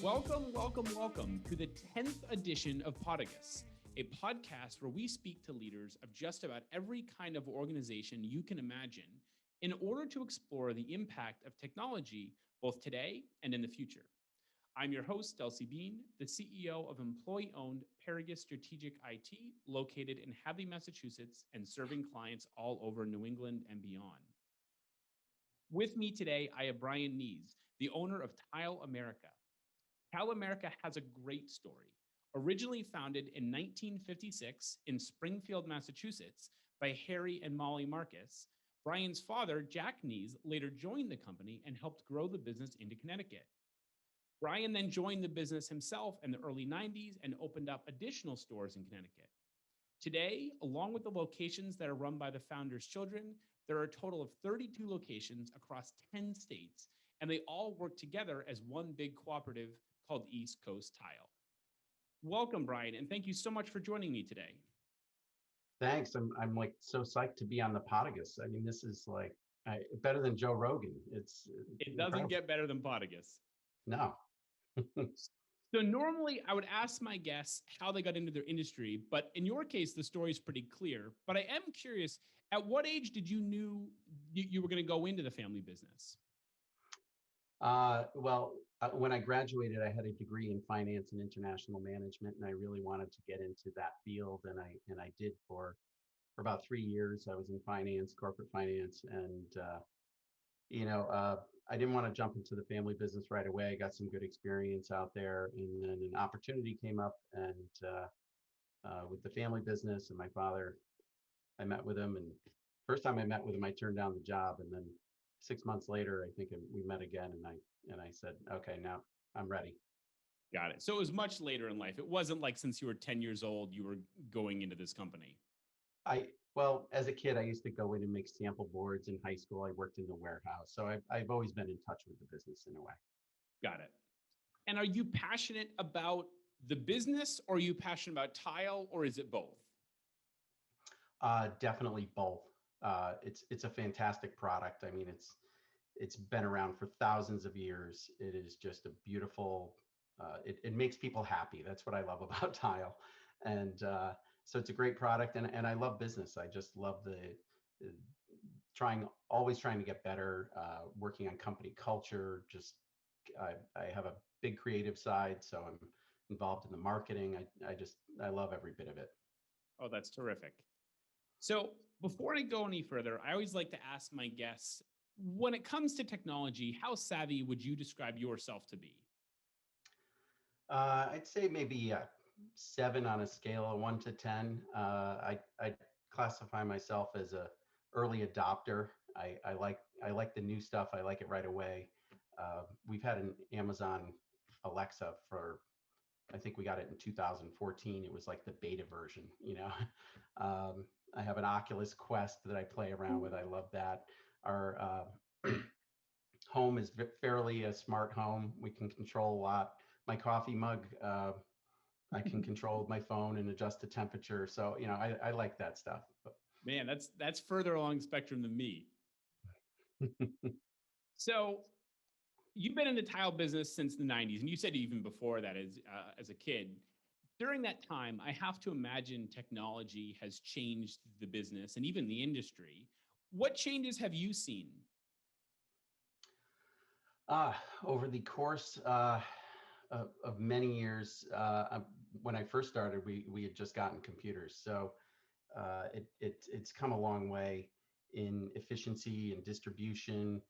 Welcome to the 10th edition of Podagus, a podcast where we speak to leaders of just about every kind of organization you can imagine in order to explore the impact of technology both today and in the future. I'm your host, Delcy Bean, the CEO of employee-owned Paragus Strategic IT, located in Hadley, Massachusetts, and serving clients all over New England and beyond. With me today, I have Brian Knies, the owner of Tile America. Tile America has a great story. Originally founded in 1956 in Springfield, Massachusetts by Harry and Molly Marcus, Brian's father, Jack Knies, later joined the company and helped grow the business into Connecticut. Brian then joined the business himself in the early 90s and opened up additional stores in Connecticut. Today, along with the locations that are run by the founder's children, there are a total of 32 locations across 10 states, and they all work together as one big cooperative called East Coast Tile. Welcome, Brian, and thank you so much for joining me today. Thanks. I'm like so psyched to be on the Podagus. I mean, this is like better than Joe Rogan. It doesn't get better than Podagus. No. So normally I would ask my guests how they got into their industry, but in your case, the story is pretty clear. But I am curious, at what age did you knew you were going to go into the family business? When I graduated, I had a degree in finance and international management, and I really wanted to get into that field, and I did for about 3 years. I was in finance, corporate finance, and I didn't want to jump into the family business right away. I got some good experience out there, and then an opportunity came up, and with the family business, and my father, I met with him, and first time I met with him, I turned down the job, and then 6 months later, I think we met again, and I said, okay, now I'm ready. Got it. So it was much later in life. It wasn't like since you were 10 years old, you were going into this company. Well, as a kid, I used to go in and make sample boards. In high school, I worked in the warehouse. So I've always been in touch with the business in a way. Got it. And are you passionate about the business, or are you passionate about tile, or is it both? Definitely both. It's a fantastic product. I mean, it's been around for thousands of years. It is just a beautiful, it makes people happy. That's what I love about tile. And so it's a great product, and I love business. I just love the always trying to get better, working on company culture. I have a big creative side, so I'm involved in the marketing. I love every bit of it. Oh, that's terrific. So before I go any further, I always like to ask my guests, when it comes to technology, how savvy would you describe yourself to be? I'd say maybe 7 on a scale of 1 to 10. I classify myself as a early adopter. I like the new stuff. I like it right away. We've had an Amazon Alexa for, I think we got it in 2014. It was like the beta version, I have an Oculus Quest that I play around with. I love that. Our home is fairly a smart home. We can control a lot. My coffee mug, I can control my phone and adjust the temperature. So, I like that stuff. Man, that's further along the spectrum than me. So you've been in the tile business since the 90s, and you said even before that as a kid. During that time, I have to imagine technology has changed the business and even the industry. What changes have you seen? Over the course of many years, when I first started, we had just gotten computers. So it's come a long way in efficiency and distribution,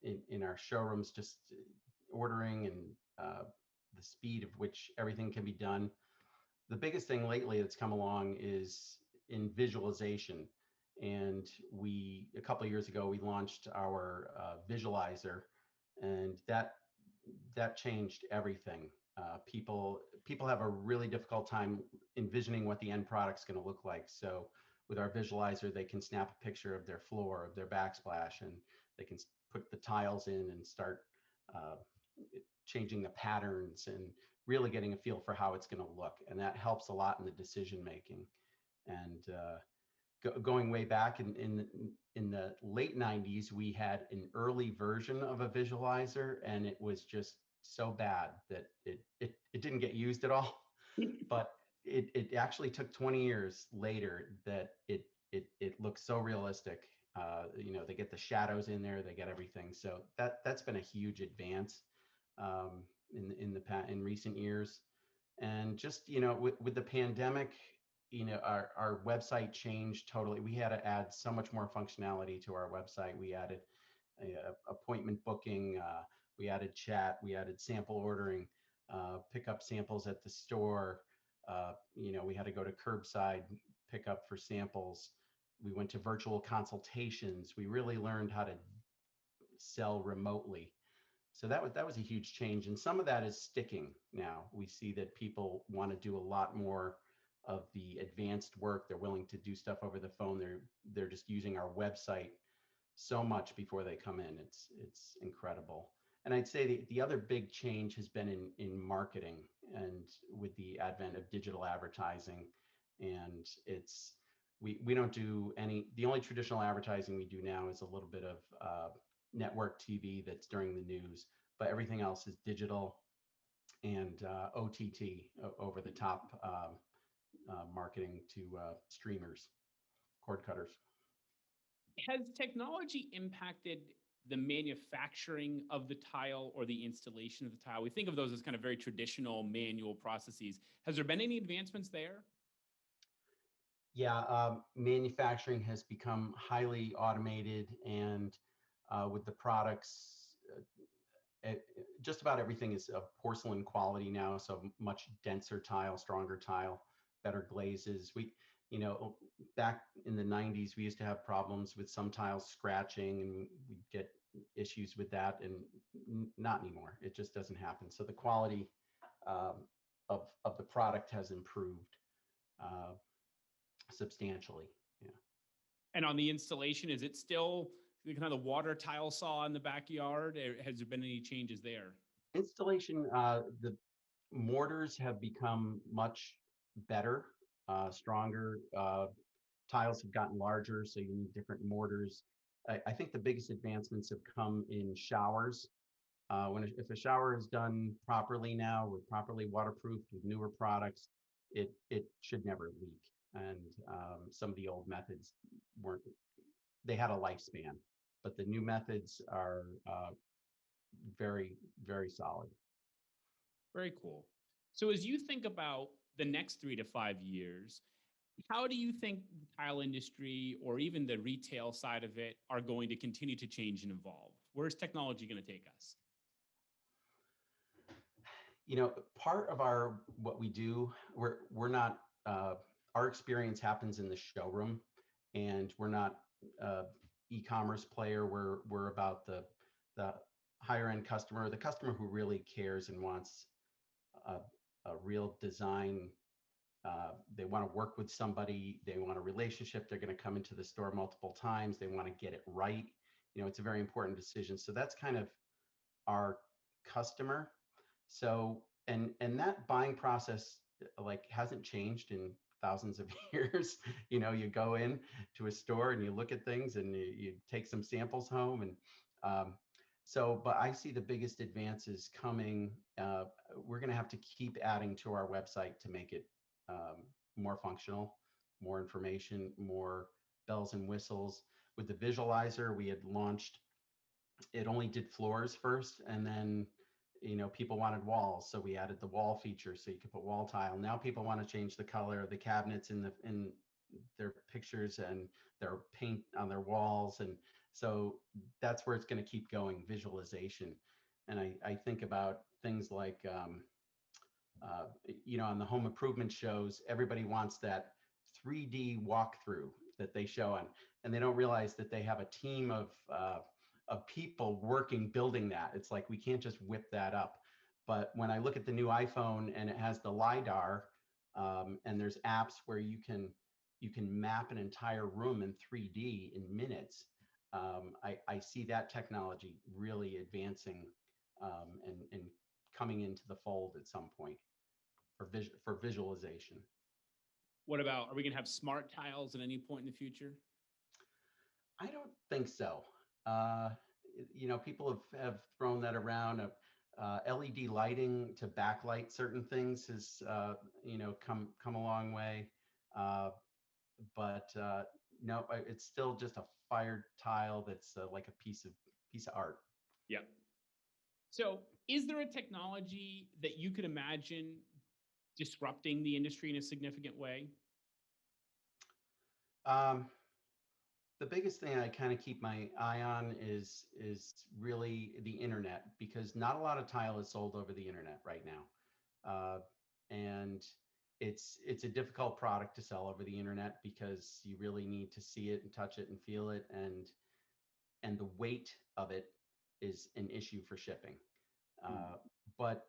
in our showrooms, just ordering and the speed of which everything can be done. The biggest thing lately that's come along is in visualization. And a couple of years ago, we launched our visualizer, and that changed everything. People have a really difficult time envisioning what the end product's going to look like. So with our visualizer, they can snap a picture of their floor, of their backsplash, and they can put the tiles in and start changing the patterns and really getting a feel for how it's going to look. And that helps a lot in the decision making. And going way back in the late 90s, we had an early version of a visualizer, and it was just so bad that it didn't get used at all. But it actually took 20 years later that it looks so realistic. They get the shadows in there, they get everything. So that's been a huge advance in recent years. And just with the pandemic, our website changed totally. We had to add so much more functionality to our website. We added appointment booking, we added chat, we added sample ordering, pick up samples at the store. We had to go to curbside pickup for samples. We went to virtual consultations. We really learned how to sell remotely. So that was a huge change, and some of that is sticking now. We see that people want to do a lot more of the advanced work. They're willing to do stuff over the phone. They're just using our website so much before they come in. It's incredible. And I'd say the other big change has been in marketing, and with the advent of digital advertising. And we don't do any, the only traditional advertising we do now is a little bit of network TV that's during the news, but everything else is digital and OTT, over the top marketing to streamers, cord cutters. Has technology impacted the manufacturing of the tile or the installation of the tile? We think of those as kind of very traditional manual processes. Has there been any advancements there? Yeah, manufacturing has become highly automated, and with the products, just about everything is of porcelain quality now. So much denser tile, stronger tile, better glazes. Back in the 90s, we used to have problems with some tiles scratching, and we'd get issues with that, and not anymore. It just doesn't happen. So the quality of the product has improved substantially. Yeah. And on the installation, is it still the kind of the water tile saw in the backyard? Or has there been any changes there? Installation, the mortars have become much better, stronger. Tiles have gotten larger, so you need different mortars. I think the biggest advancements have come in showers. If a shower is done properly now, with properly waterproofed with newer products, it should never leak. And some of the old methods weren't. They had a lifespan, but the new methods are very, very solid. Very cool. So as you think about the next 3 to 5 years, how do you think the tile industry or even the retail side of it are going to continue to change and evolve? Where's technology going to take us? Part of what we do, we're not, our experience happens in the showroom, and we're not e-commerce player. We're about the higher end customer, the customer who really cares and wants a real design. They want to work with somebody. They want a relationship. They're going to come into the store multiple times. They want to get it right. It's a very important decision. So that's kind of our customer. So, and that buying process hasn't changed in thousands of years. You go in to a store and you look at things, and you take some samples home. And but I see the biggest advances coming. We're going to have to keep adding to our website to make it more functional, more information, more bells and whistles. With the visualizer, we had launched, it only did floors first, and then people wanted walls, so we added the wall feature, so you could put wall tile. Now people want to change the color of the cabinets in their pictures and their paint on their walls, and so that's where it's going to keep going, visualization. And I think about things like on the home improvement shows, everybody wants that 3D walkthrough that they show on, and they don't realize that they have a team of people working, building that. It's like, we can't just whip that up. But when I look at the new iPhone and it has the LiDAR, and there's apps where you can map an entire room in 3D in minutes, I see that technology really advancing and coming into the fold at some point for visualization. What about, are we going to have smart tiles at any point in the future? I don't think so. People have thrown that around. LED lighting to backlight certain things has come a long way. Uh, but no, it's still just a fired tile that's like a piece of art. Yeah. So, is there a technology that you could imagine disrupting the industry in a significant way? Um, the biggest thing I kind of keep my eye on is really the internet, because not a lot of tile is sold over the internet right now, and it's a difficult product to sell over the internet because you really need to see it and touch it and feel it, and the weight of it is an issue for shipping. Mm. Uh, but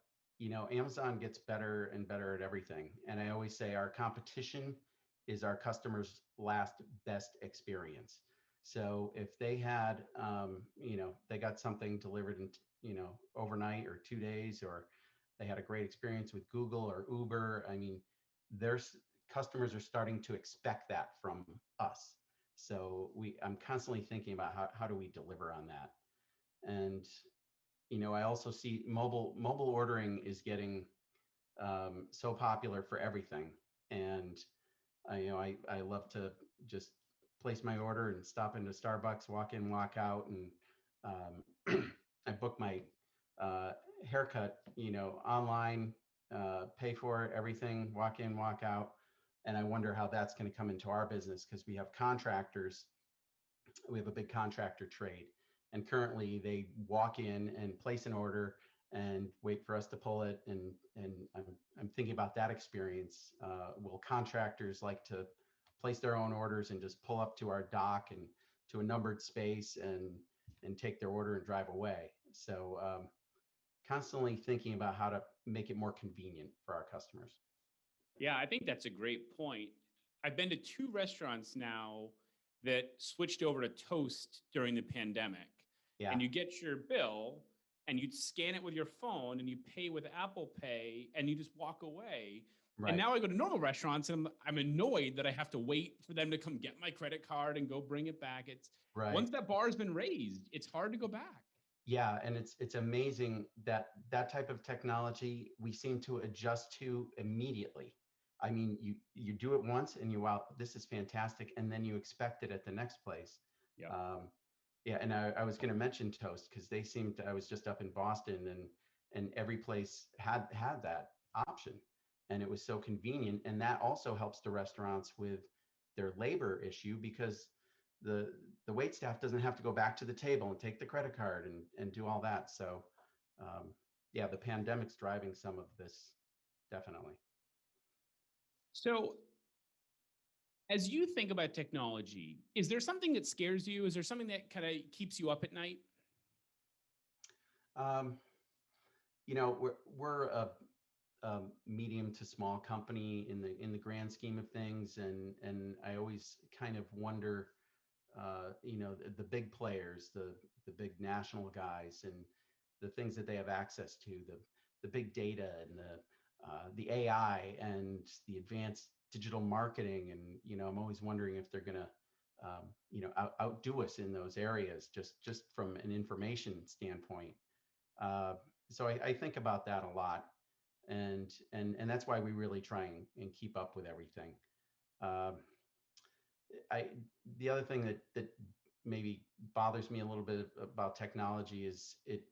Amazon gets better and better at everything. And I always say our competition is our customers' last best experience. So if they had, they got something delivered in, overnight or 2 days, or they had a great experience with Google or Uber, I mean, there's customers are starting to expect that from us. So I'm constantly thinking about how do we deliver on that. And I also see mobile ordering is getting so popular for everything, and I love to just place my order and stop into Starbucks, walk in, walk out, and I book my uh, haircut, online, pay for it, everything, walk in, walk out, and I wonder how that's going to come into our business because we have contractors. We have a big contractor trade, and currently they walk in and place an order and wait for us to pull it. And I'm thinking about that experience. Will contractors like to place their own orders and just pull up to our dock and to a numbered space and take their order and drive away? So constantly thinking about how to make it more convenient for our customers. Yeah, I think that's a great point. I've been to two restaurants now that switched over to Toast during the pandemic. Yeah, And you get your bill and you scan it with your phone and you pay with Apple Pay and you just walk away. And right, now I go to normal restaurants and I'm annoyed that I have to wait for them to come get my credit card and go bring it back. It's right. once that bar has been raised, it's hard to go back. Yeah, and it's amazing that that type of technology we seem to adjust to immediately. I mean, you do it once and you wow, this is fantastic, and then you expect it at the next place. Yep. Yeah, and I was going to mention Toast because they seemed I was just up in Boston, and every place had that option, and it was so convenient, and that also helps the restaurants with their labor issue because the the wait staff doesn't have to go back to the table and take the credit card and do all that. So yeah, the pandemic's driving some of this, definitely. So as you think about technology, is there something that scares you? Is there something that kind of keeps you up at night? Um, we're a medium to small company in the grand scheme of things, and I always kind of wonder, the big players, the big national guys, and the things that they have access to, the big data and the AI and the advanced digital marketing, and I'm always wondering if they're gonna outdo us in those areas, just from an information standpoint. Uh, so I think about that a lot, and that's why we really try and keep up with everything. Um, I The other thing that maybe bothers me a little bit about technology is it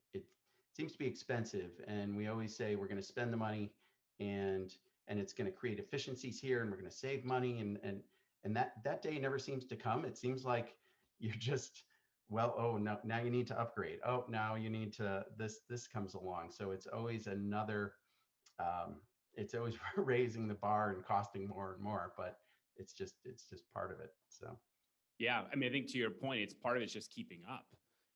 seems to be expensive, and we always say we're going to spend the money, and it's going to create efficiencies here, and we're going to save money, and that day never seems to come. It seems like you're just, well, oh no, now you need to upgrade. Oh, now you need to this comes along. So it's always another it's always raising the bar and costing more and more, but it's just part of it. So Yeah, I mean, I think to your point, it's part of it's just keeping up.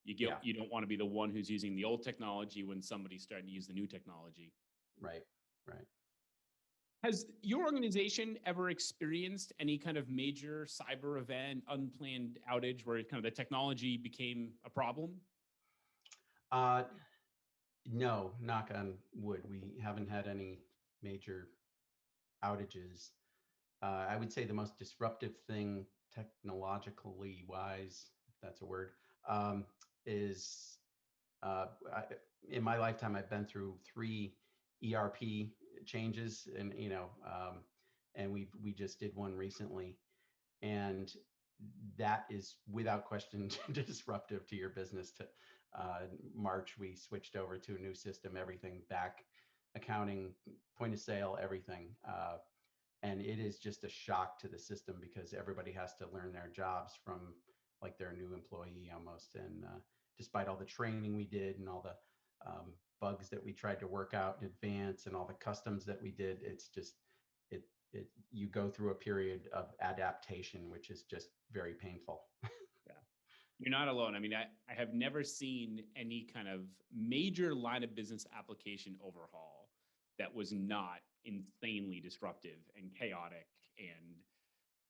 yeah, You don't want to be the one who's using the old technology when somebody's starting to use the new technology. right, right. Has your organization ever experienced any kind of major cyber event, unplanned outage where kind of the technology became a problem? Uh, no, knock on wood, we haven't had any major outages. I would say the most disruptive thing technologically wise, if that's a word, um, is I, in my lifetime, I've been through 3 ERP changes, and we just did one recently, and that is without question disruptive to your business. To March, we switched over to a new system, everything back, accounting, point of sale, everything. And it is just a shock to the system because everybody has to learn their jobs from like their new employee almost. And despite all the training we did and all the bugs that we tried to work out in advance and all the customs that we did, it's just you go through a period of adaptation, which is just very painful. Yeah. You're not alone. I mean, I have never seen any kind of major line of business application overhaul that was not insanely disruptive and chaotic and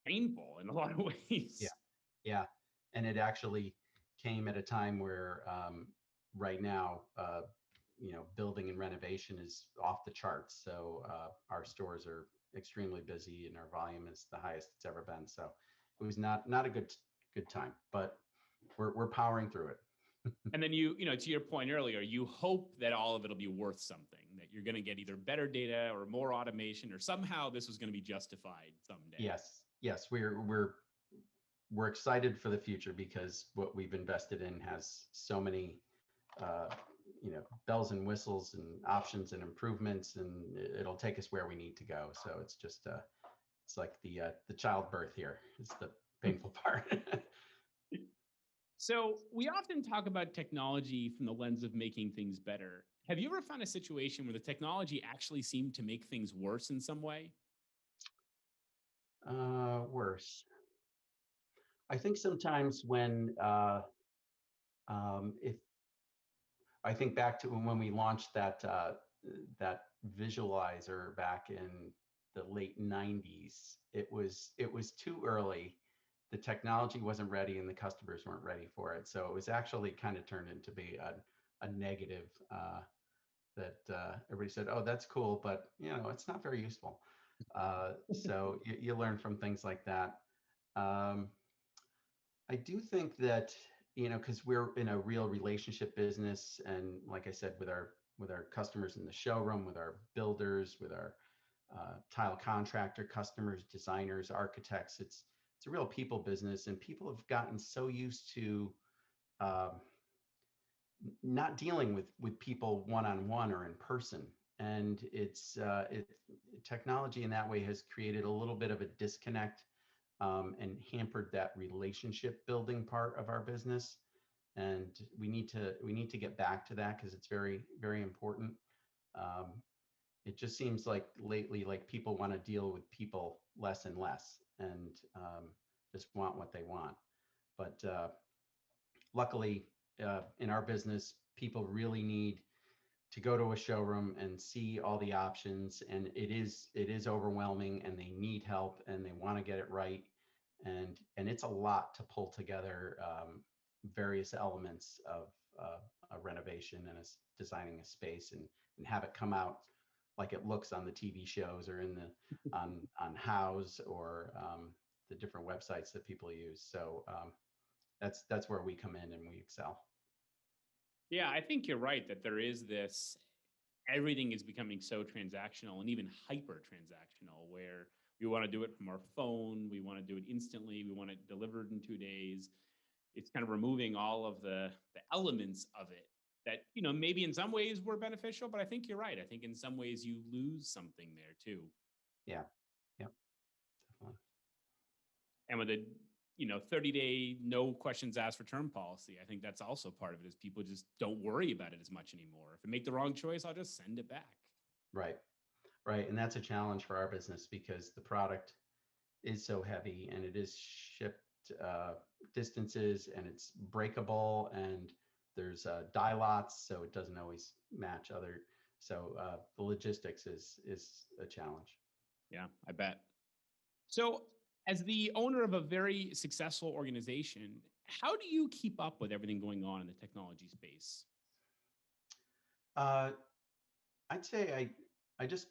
painful in a lot of Yeah, ways. yeah, and it actually came at a time where right now, building and renovation is off the charts. So our stores are extremely busy, and our volume is the highest it's ever been. So it was not a good time, but we're powering through it. And then to your point earlier, you hope that all of it'll be worth something, that you're going to get either better data or more automation, or somehow this was going to be justified someday. Yes, we're excited for the future because what we've invested in has so many uh, bells and whistles and options and improvements, and it'll take us where we need to go. So it's just it's like the childbirth here. It's the painful part. So we often talk about technology from the lens of making things better. Have you ever found a situation where the technology actually seemed to make things worse in some way? Worse. I think sometimes when if I think back to when we launched that visualizer back in the late 90s, it was too early. The technology wasn't ready and the customers weren't ready for it. So it was actually kind of turned into be a negative that everybody said, oh, that's cool, but it's not very useful. So you learn from things like that. Um, I do think that, because we're in a real relationship business, and like I said, with our customers in the showroom, with our builders, with our tile contractor customers, designers, architects, it's a real people business, and people have gotten so used to um, not dealing with people one on one or in person, and technology in that way has created a little bit of a disconnect and hampered that relationship building part of our business. And we need to get back to that because it's very, very important. Um, it just seems like lately, like people want to deal with people less and less, and just want what they want. But luckily, in our business, people really need to go to a showroom and see all the options, and it is overwhelming, and they need help, and they want to get it right, and it's a lot to pull together various elements of a renovation and designing a space, and have it come out like it looks on the TV shows or in the on House or the different websites that people use. So that's where we come in and we excel. Yeah, I think you're right that there is this, everything is becoming so transactional and even hyper transactional, where we want to do it from our phone, we want to do it instantly, we want it delivered in 2 days. It's kind of removing all of the elements of it that, maybe in some ways were beneficial, but I think you're right. I think in some ways you lose something there too. Yeah, yeah, definitely. And with a 30-day no questions asked return policy, I think that's also part of it, is people just don't worry about it as much anymore. If I make the wrong choice, I'll just send it back. Right, right, and that's a challenge for our business because the product is so heavy and it is shipped distances and it's breakable and there's die lots, so it doesn't always match other. So the logistics is a challenge. Yeah, I bet. So, as the owner of a very successful organization, how do you keep up with everything going on in the technology space? Uh, I'd say I just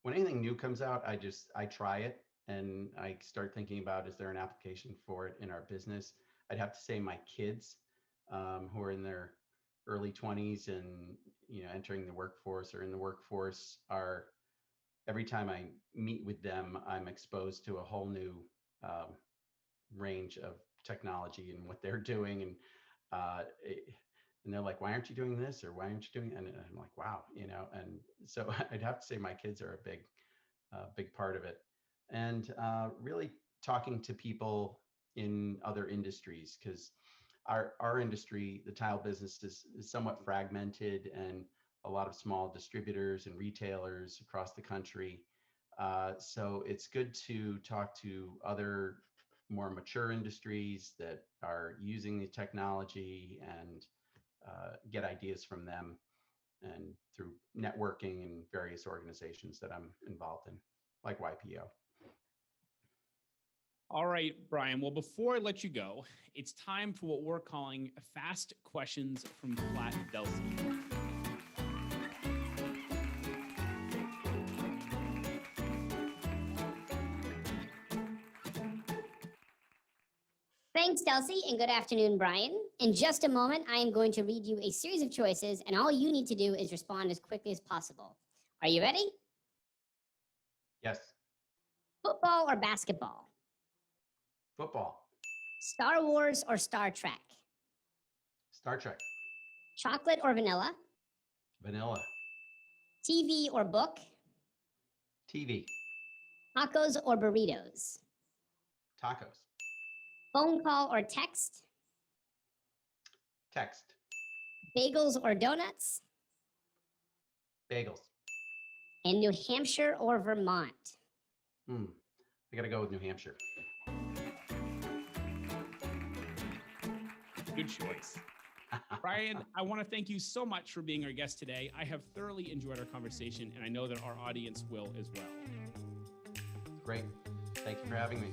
when anything new comes out, I try it and I start thinking about, is there an application for it in our business? I'd have to say my kids, who are in their early 20s and, entering the workforce or in the workforce are, every time I meet with them, I'm exposed to a whole new um, range of technology and what they're doing. And and they're like, why aren't you doing this? Or why aren't you doing? And I'm like, wow, and so I'd have to say my kids are a big part of it. And really talking to people in other industries, because our industry, the tile business, is somewhat fragmented, and a lot of small distributors and retailers across the country. So it's good to talk to other more mature industries that are using the technology and get ideas from them, and through networking and various organizations that I'm involved in, like YPO. All right, Brian. Well, before I let you go, it's time for what we're calling fast questions from Flat Delsey. Thanks, Delsey, and good afternoon, Brian. In just a moment, I am going to read you a series of choices, and all you need to do is respond as quickly as possible. Are you ready? Yes. Football or basketball? Football. Star Wars or Star Trek? Star Trek. Chocolate or vanilla? Vanilla. TV or book? TV. Tacos or burritos? Tacos. Phone call or text? Text. Bagels or donuts? Bagels. And New Hampshire or Vermont? I got to go with New Hampshire. Good choice. Brian, I want to thank you so much for being our guest today. I have thoroughly enjoyed our conversation, and I know that our audience will as well. Great. Thank you for having me.